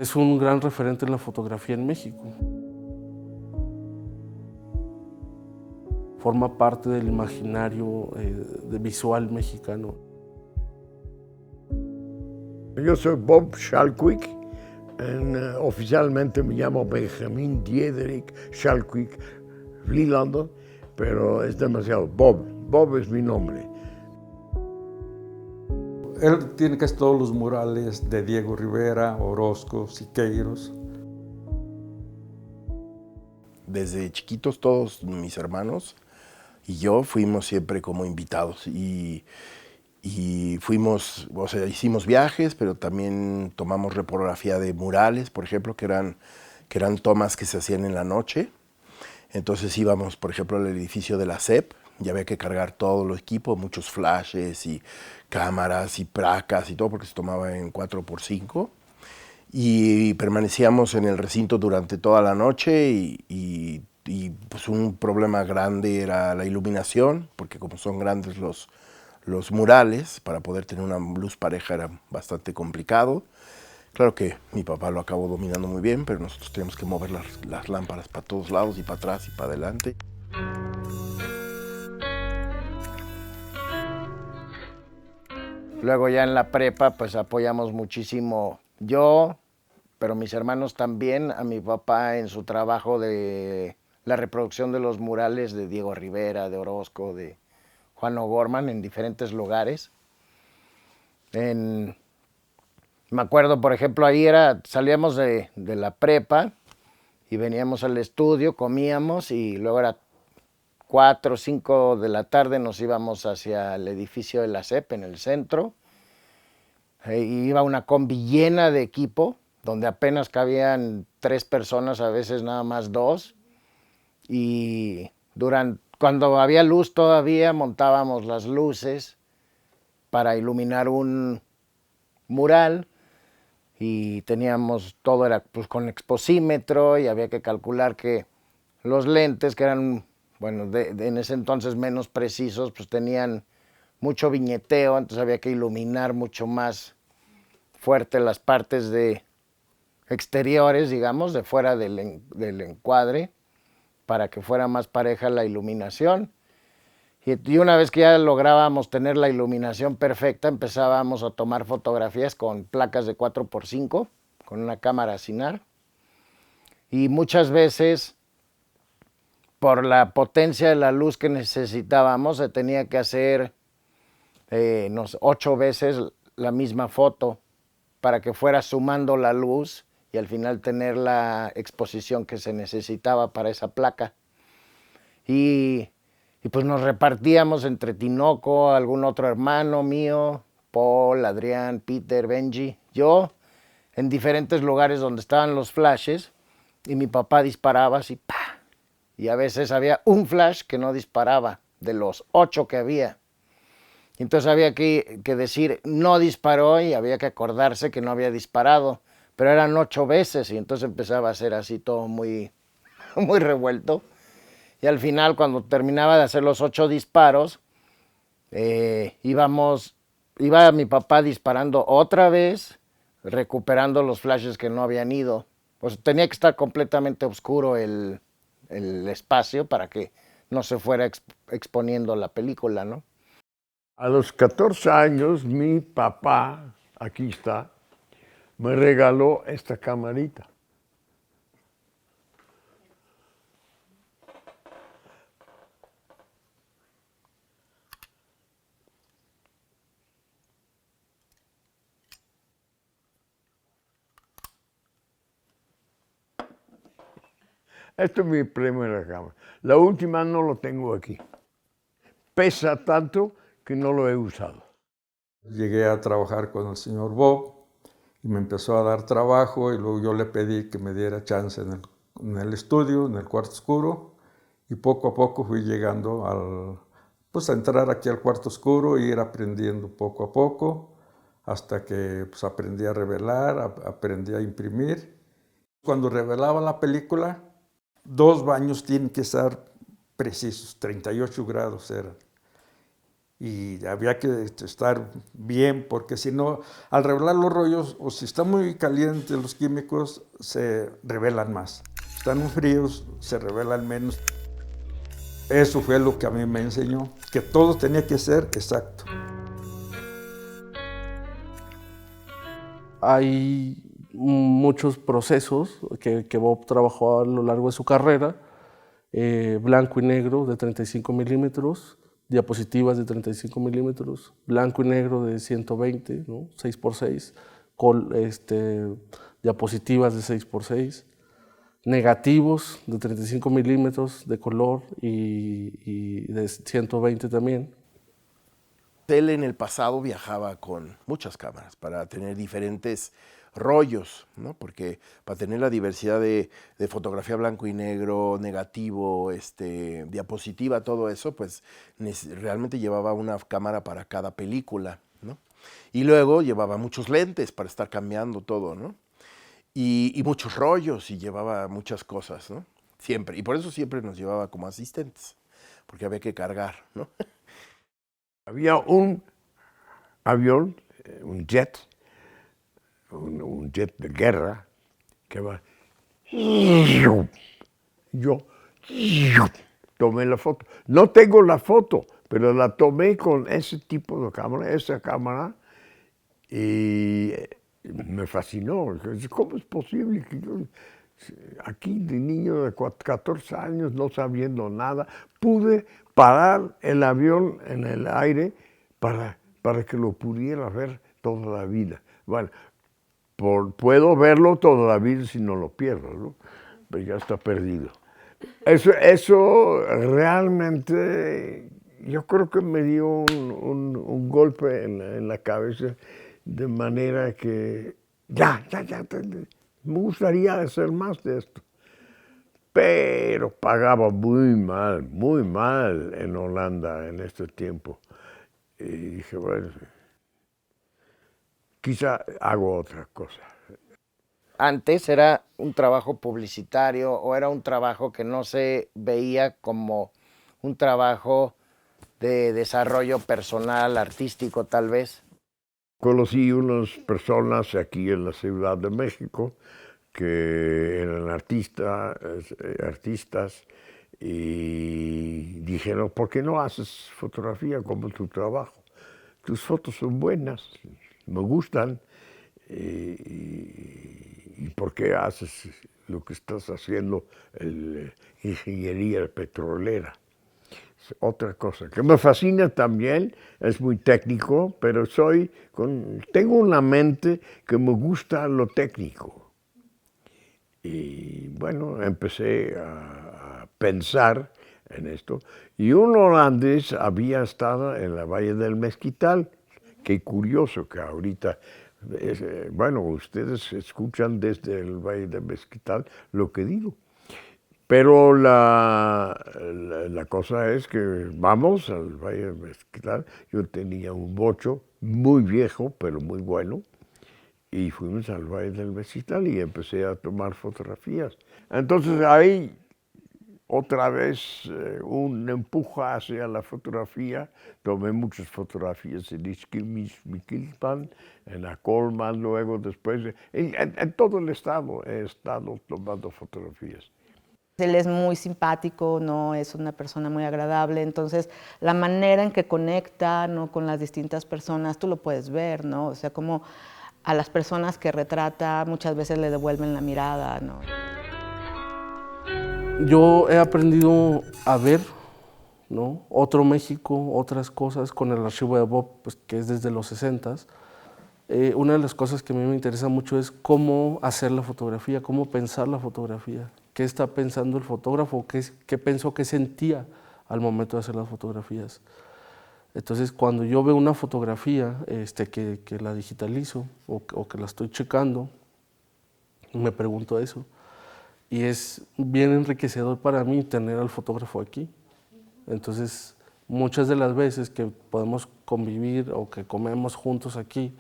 Es un gran referente en la fotografía en México. Forma parte del imaginario visual mexicano. Yo soy Bob Schalkwijk, oficialmente me llamo Benjamin Diederik Schalkwijk Vlielander, pero es demasiado. Bob es mi nombre. Él tiene casi todos los murales de Diego Rivera, Orozco, Siqueiros. Desde chiquitos todos mis hermanos y yo fuimos siempre como invitados y fuimos, o sea, hicimos viajes, pero también tomamos reprografía de murales, por ejemplo, que eran tomas que se hacían en la noche. Entonces íbamos, por ejemplo, al edificio de la SEP, y había que cargar todo el equipo, muchos flashes y cámaras y placas y todo, porque se tomaba en 4x5. Y permanecíamos en el recinto durante toda la noche y pues un problema grande era la iluminación, porque como son grandes los murales, para poder tener una luz pareja era bastante complicado. Claro que mi papá lo acabó dominando muy bien, pero nosotros teníamos que mover las lámparas para todos lados y para atrás y para adelante. Luego ya en la prepa pues apoyamos muchísimo yo, pero mis hermanos también, a mi papá en su trabajo de la reproducción de los murales de Diego Rivera, de Orozco, de Juan O'Gorman en diferentes lugares. Me acuerdo, por ejemplo, ahí salíamos de la prepa y veníamos al estudio, comíamos y luego era 4 o 5 de la tarde nos íbamos hacia el edificio de la SEP en el centro. Iba una combi llena de equipo, donde apenas cabían 3 personas, a veces nada más 2. Y cuando había luz todavía montábamos las luces para iluminar un mural y teníamos todo era pues con exposímetro y había que calcular que los lentes que eran bueno en ese entonces menos precisos pues tenían mucho viñeteo, entonces había que iluminar mucho más fuerte las partes de exteriores, digamos, de fuera del encuadre para que fuera más pareja la iluminación. Y una vez que ya lográbamos tener la iluminación perfecta, empezábamos a tomar fotografías con placas de 4x5, con una cámara Sinar. Y muchas veces, por la potencia de la luz que necesitábamos, se tenía que hacer 8 veces la misma foto para que fuera sumando la luz y al final tener la exposición que se necesitaba para esa placa. Y pues nos repartíamos entre Tinoco, algún otro hermano mío, Paul, Adrián, Peter, Benji, yo, en diferentes lugares donde estaban los flashes, y mi papá disparaba así, ¡pah! Y a veces había un flash que no disparaba, de los 8 que había. Entonces había que decir, no disparó, y había que acordarse que no había disparado, pero eran 8 veces, y entonces empezaba a ser así todo muy, muy revuelto. Y al final, cuando terminaba de hacer los 8 disparos, iba mi papá disparando otra vez, recuperando los flashes que no habían ido. Pues tenía que estar completamente oscuro el espacio para que no se fuera exponiendo la película, ¿no? A los 14 años, mi papá, aquí está, me regaló esta camarita. Esto es mi primera cámara. La última no lo tengo aquí. Pesa tanto que no lo he usado. Llegué a trabajar con el señor Bob y me empezó a dar trabajo y luego yo le pedí que me diera chance en el estudio, en el cuarto oscuro, y poco a poco fui llegando pues a entrar aquí al cuarto oscuro e ir aprendiendo poco a poco hasta que pues, aprendí a revelar, aprendí a imprimir. Cuando revelaba la película, 2 baños tienen que estar precisos, 38 grados eran. y había que estar bien, porque si no, al revelar los rollos, o si están muy calientes los químicos, se revelan más. Si están muy fríos, se revelan menos. Eso fue lo que a mí me enseñó, que todo tenía que ser exacto. Hay muchos procesos que Bob trabajó a lo largo de su carrera, blanco y negro de 35 milímetros, diapositivas de 35 milímetros, blanco y negro de 120, ¿no? 6x6, diapositivas de 6x6, negativos de 35 milímetros de color y de 120 también. Él en el pasado viajaba con muchas cámaras para tener diferentes rollos, ¿no? Porque para tener la diversidad de fotografía blanco y negro, negativo, diapositiva, todo eso, pues realmente llevaba una cámara para cada película, ¿no? Y luego llevaba muchos lentes para estar cambiando todo, ¿no? Y muchos rollos y llevaba muchas cosas, ¿no? Siempre. Y por eso siempre nos llevaba como asistentes, porque había que cargar, ¿no? Había un avión, un jet de guerra, que va. Yo tomé la foto. No tengo la foto, pero la tomé con ese tipo de cámara, esa cámara, y me fascinó. ¿Cómo es posible que yo, aquí de niño de 14 años, no sabiendo nada, pude parar el avión en el aire para que lo pudiera ver toda la vida? Bueno, puedo verlo toda la vida si no lo pierdo, ¿no? Pero ya está perdido. Eso realmente, yo creo que me dio un golpe en la cabeza, de manera que ya, me gustaría hacer más de esto. Pero pagaba muy mal en Holanda en este tiempo. Y dije, bueno, quizá hago otra cosa. Antes era un trabajo publicitario o era un trabajo que no se veía como un trabajo de desarrollo personal, artístico tal vez. Conocí unas personas aquí en la Ciudad de México que eran artistas y dijeron, ¿por qué no haces fotografía como tu trabajo? Tus fotos son buenas, me gustan, y ¿por qué haces lo que estás haciendo, ingeniería petrolera? Es otra cosa que me fascina también, es muy técnico, pero tengo una mente que me gusta lo técnico. Y bueno, empecé a pensar en esto. Y un holandés había estado en la Valle del Mezquital. Qué curioso que ahorita, bueno, ustedes escuchan desde el Valle del Mezquital lo que digo. Pero la cosa es que vamos al Valle del Mezquital. Yo tenía un bocho muy viejo, pero muy bueno. Y fuimos al Valle del Mezquital y empecé a tomar fotografías. Entonces ahí otra vez un empuje hacia la fotografía. Tomé muchas fotografías en Ixmiquilpan, en Acolman, luego después, en todo el estado he estado tomando fotografías. Él es muy simpático, ¿no? Es una persona muy agradable, entonces la manera en que conecta, ¿no?, con las distintas personas, tú lo puedes ver, ¿no? O sea, como a las personas que retrata muchas veces le devuelven la mirada, ¿no? Yo he aprendido a ver, ¿no?, otro México, otras cosas con el archivo de Bob, pues, que es desde los 60s. Una de las cosas que a mí me interesa mucho es cómo hacer la fotografía, cómo pensar la fotografía, qué está pensando el fotógrafo, qué pensó, qué sentía al momento de hacer las fotografías. Entonces, cuando yo veo una fotografía que la digitalizo o que la estoy checando, me pregunto eso. Y es bien enriquecedor para mí tener al fotógrafo aquí. Entonces, muchas de las veces que podemos convivir o que comemos juntos aquí,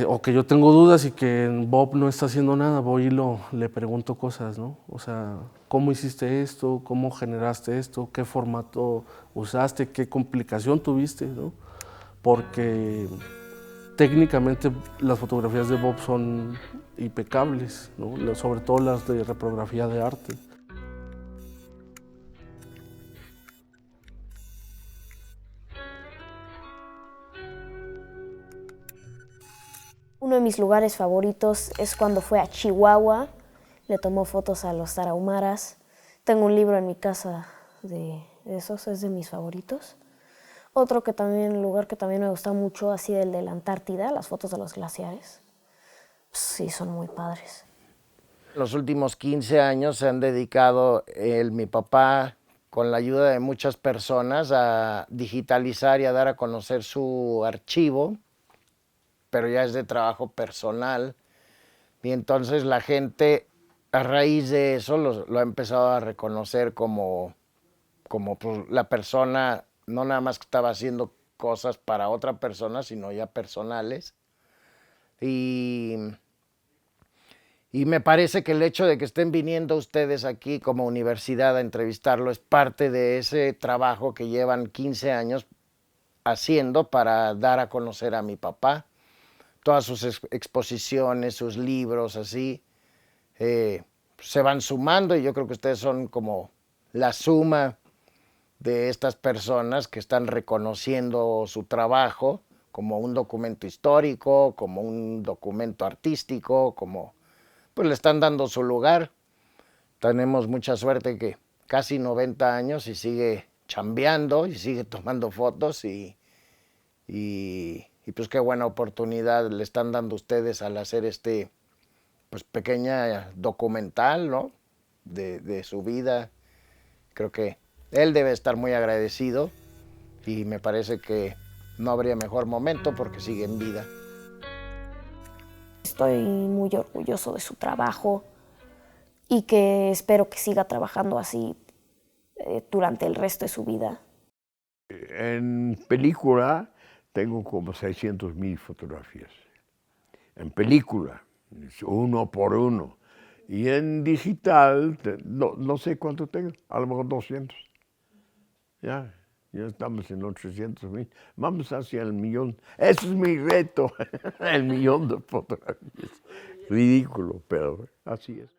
o que yo tengo dudas y que Bob no está haciendo nada, voy y le pregunto cosas, ¿no? O sea, cómo hiciste esto, cómo generaste esto, qué formato usaste, qué complicación tuviste, ¿no? Porque técnicamente las fotografías de Bob son impecables, ¿no? Sobre todo las de reprografía de arte. Uno de mis lugares favoritos es cuando fue a Chihuahua, le tomó fotos a los tarahumaras. Tengo un libro en mi casa de esos, es de mis favoritos. Otro lugar que también me gusta mucho, así el de la Antártida, las fotos de los glaciares. Sí, son muy padres. Los últimos 15 años se han dedicado mi papá, con la ayuda de muchas personas, a digitalizar y a dar a conocer su archivo, pero ya es de trabajo personal. Y entonces la gente, a raíz de eso, lo ha empezado a reconocer como pues, la persona, no nada más que estaba haciendo cosas para otra persona, sino ya personales. Y me parece que el hecho de que estén viniendo ustedes aquí como universidad a entrevistarlo es parte de ese trabajo que llevan 15 años haciendo para dar a conocer a mi papá. Todas sus exposiciones, sus libros, así, se van sumando, y yo creo que ustedes son como la suma de estas personas que están reconociendo su trabajo como un documento histórico, como un documento artístico, como pues le están dando su lugar. Tenemos mucha suerte que casi 90 años y sigue chambeando y sigue tomando fotos y pues qué buena oportunidad le están dando ustedes al hacer este pues pequeña documental, ¿no? de su vida. Creo que él debe estar muy agradecido y me parece que no habría mejor momento porque sigue en vida. Estoy muy orgulloso de su trabajo y que espero que siga trabajando así durante el resto de su vida. En película tengo como 600,000 fotografías. En película, uno por uno. Y en digital, no sé cuánto tengo, a lo mejor 200. Ya estamos en los 300,000. Vamos hacia el millón. Ese es mi reto, el millón de fotografías. Ridículo, pero así es.